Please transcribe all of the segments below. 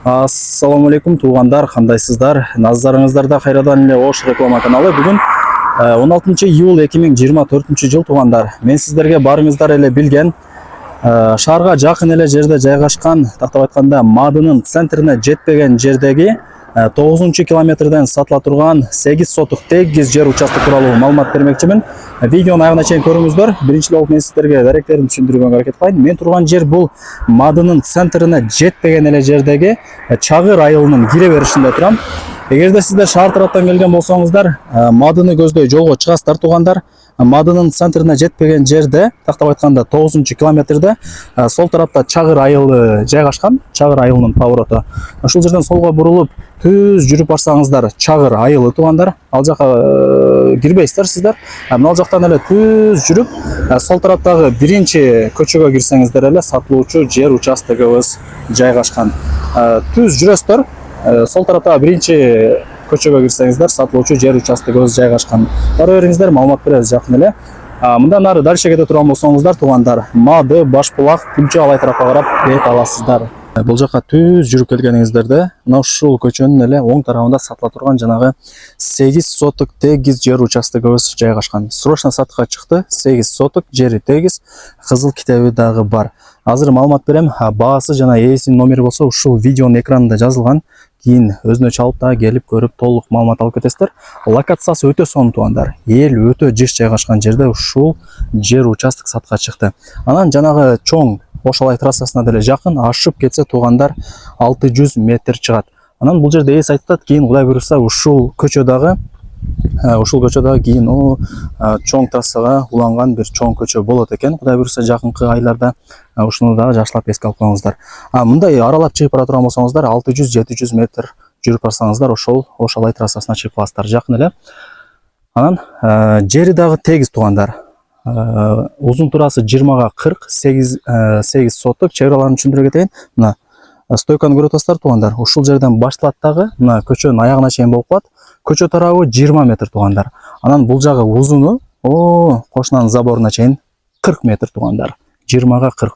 Ассаламу алейкум туғандар, қандайсыздар? Назарыңыздарда қайрадан эле Ош реклама каналы. Бүгін 16 июл 2024 жыл туғандар. Мен сіздерге барыңыздар эле билген шаарга жакын эле жерде жайгашкан, тактап айтканда Мадынын центрине жетпеген жердеги 9 километрден сатыла турган 8 сотук тегиз жер участок тууралуу маалымат бермекчимин. Видеону аягына чейин көрүңүздөр. Биринчи болуп мен сиздерге даректерин түшүндүрүүгө аракет кылайын. Мен турган жер бул Мадынын центрине жетпеген эле жердеги Чагыр айылынын кире беришинде турам. Эгерде сиздер шаар тараптан келген болсоңуздар, Мадыны көздөй жолго чыгасыздар тугандар. Мадынын центрине жетпеген жерде, тактап айтканда 9 километрде сол тарапта Чагыр айылы жайгашкан, Чагыр айылынын повороту. Ушул жерден солго бурулуп түз жүрүп барсаңыздар Чагыр айылы тугандар. Ал жака кирбейсиздер сиздер. Мына жактан эле түз жүрүп сол тараптагы биринчи көчөгө кирсеңиздер эле сатылуучу жер участогубуз жайгашкан. Түз жүрөсүздөр. Сол тарапта биринчи көчөгө кирсеңиздер сатылуучу жер участогубуз жайгашкан. Бара бериңиздер, маалымат беребиз жакын эле. Мындан ары дальше кете турган болсоңуздар тугандар, Мады, Башбулак, Күлчө алай тарапка карап кете аласыздар. Бул жака түз жүрүп келгениңиздерде мына ушул көчөнүн эле оң тарабында сатыла турган жанагы 8 сотук тегиз жер участогубуз жайгашкан. Срочно сатыкка чыкты. 8 сотук жери тегиз, кызыл китеби дагы бар. Азыр маалымат берем. Баасы жана ээсинин номери болсо ушул видеонун экранында жазылган. Кийин өзүнө чалып да келип көрүп толук маалымат алып кетесиздер. Локациясы өтө сонун тугандар. Эл өтө жыш жайгашкан жерде ушул жер участок сатыкка чыкты. Анан жанагы чоң Ош алай трассасына деле жакын, ашып кетсе тугандар 600 метр чыгат. Анан бул жерде ээс айтат, кийин Кудай буйруса ушул көчөдөгү кийин чоң трассага уланган бир чоң көчө болот экен. Кудай буйруса жакынкы айларда ушуну дагы жакшылап эске алып коюңуздар. Мындай аралап чыгып бара турган болсоңуздар 600-700 метр жүрүп барсаңыздар ошол Ош алай трассасына чыгып каласыздар жакын эле. Анан жери дагы тегиз тугандар. Узун турасы 20-га 40, 8 сотук. Чеграларын түшүндүрө кетейин. Мына стойканы көрүп атасыздар тугандар. Ушул жерден башталат дагы, мына көчөнүн аягына чейин болуп калат. Көчө тарабы 20 метр тугандар. Анан бул жагы узуну кошунанын заборуна чейин 40 метр тугандар. 20-га 40.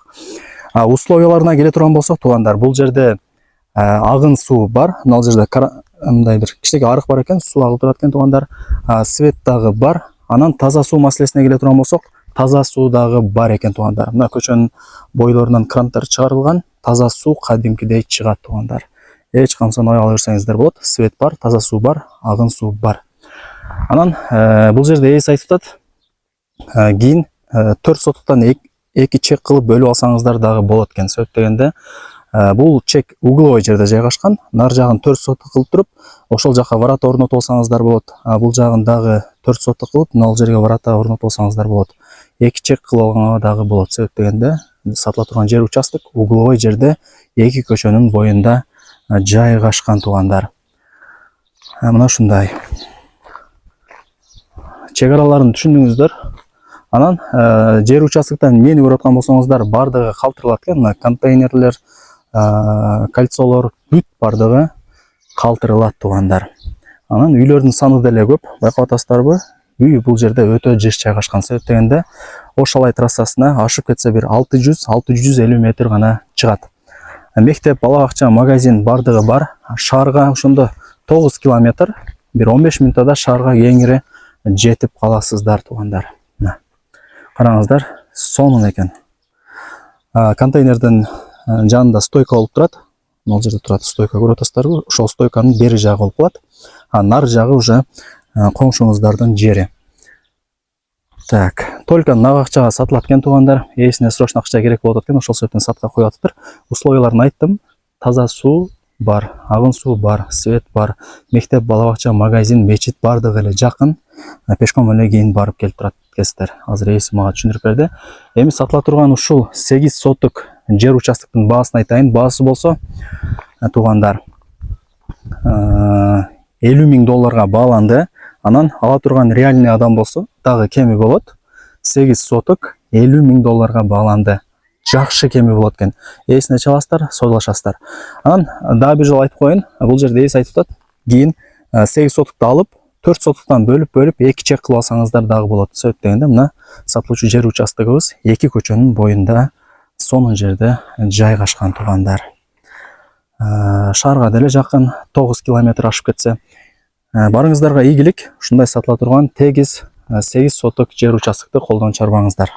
Условияларына келе турган болсок тугандар, бул жерде агын суу бар. Мына жерде мындай бир кичине арык бар экен, суу агып турат экен тугандар. Свет дагы бар. Анан таза суу маселесине келе турган болсок, таза суу дагы бар экен тугандар. Мына көчөнүн бойлорунан крандар чыгарылган, таза суу кадимкидей чыгат тугандар. Эч камсын ой ала берсеңиздер болот. Свет бар, таза суу бар, агын суу бар. Анан бул жерде ээс айтып атат, кийин 4 сотуктан 2 чек кылып бөлүп алсаңыздар дагы болот экен. Себеп дегенде бул чек угловой жерде жайгашкан. Нар жагын 4 сотук кылып туруп, ошол жака ворота орнотуп алсаңыздар болот. Бул жагын дагы 4 сотук кылып, мына жерге ворота орнотуп алсаңыздар болот. 2 чек кылып алганга дагы болот. Себеп дегенде сатыла турган жер участок угловой жерде 2 көчөнүн боюнда жайгашкан тугандар. Мына ушундай. Чек араларын түшүндүңүздөр. Анан жер участоктон эмнени көрүп аткан болсоңуздар, бардыгы калтырылат экен. Мына контейнерлер, кольцолор бүт бардыгы калтырылат тугандар. Анан үйлөрдүн саны деле көп. Байкап атасыздарбы? Үй бул жерде өтө жыш жайгашкан. Себеп дегенде Ош алай трассасына ашып кетсе бир 600-650 метр гана чыгат. Мектеп, бала бакча, магазин бардыгы бар. Шаарга ошондо 9 километр, бир 15 мүнөттө шаарга кеңири жетип каласыздар тугандар. Караңыздар, сонун экен. Контейнердин жанында стойка болуп турат. Мына жерде турат стойка, көрүп атасыздарбы? Ошол стойканын бери жагы болуп калат. Нар жагы уже коңшуңуздардын жери. Так, только мына акчага сатылат экен тугандар. Ээсине срочно акча керек болот экен, ошол себептен сатка коюп атыптыр. Условияларын айттым. Таза суу бар, агын суу бар, свет бар, мектеп, бала бакча, магазин, мечит бардыгы эле жакын. Пешком эле кийин барып келип турат экенсиздер. Азыр ээси мага түшүндүрүп берди. Эми сатыла турган ушул 8 сотук жер участоктун баасын айтайын. Баасы болсо тугандар $50 000 бааланды. Анан ала турган реальный адам болсо дагы кеми болот. 8 сотук $50 000 бааланды. Жакшы кеми болот экен. Ээсине чаласыздар, сойлашасыздар. Анан дагы бир жолу айтып коеюн. Бул жерде ээс айтып атат. Кийин 8 сотукту алып 4 сотуктан бөлүп 2 чек кылып алсаңыздар дагы болот. Себеп дегенде мына сатылуучу жер участогубуз 2 көчөнүн боюнда сонун жерде жайгашкан тугандар. шаарга деле жакын 9 километр ашып кетсе. Барыңыздарга ийгилик. Ушундай сатыла турган тегиз 8 соток жер участокты колдон чарбаңыздар.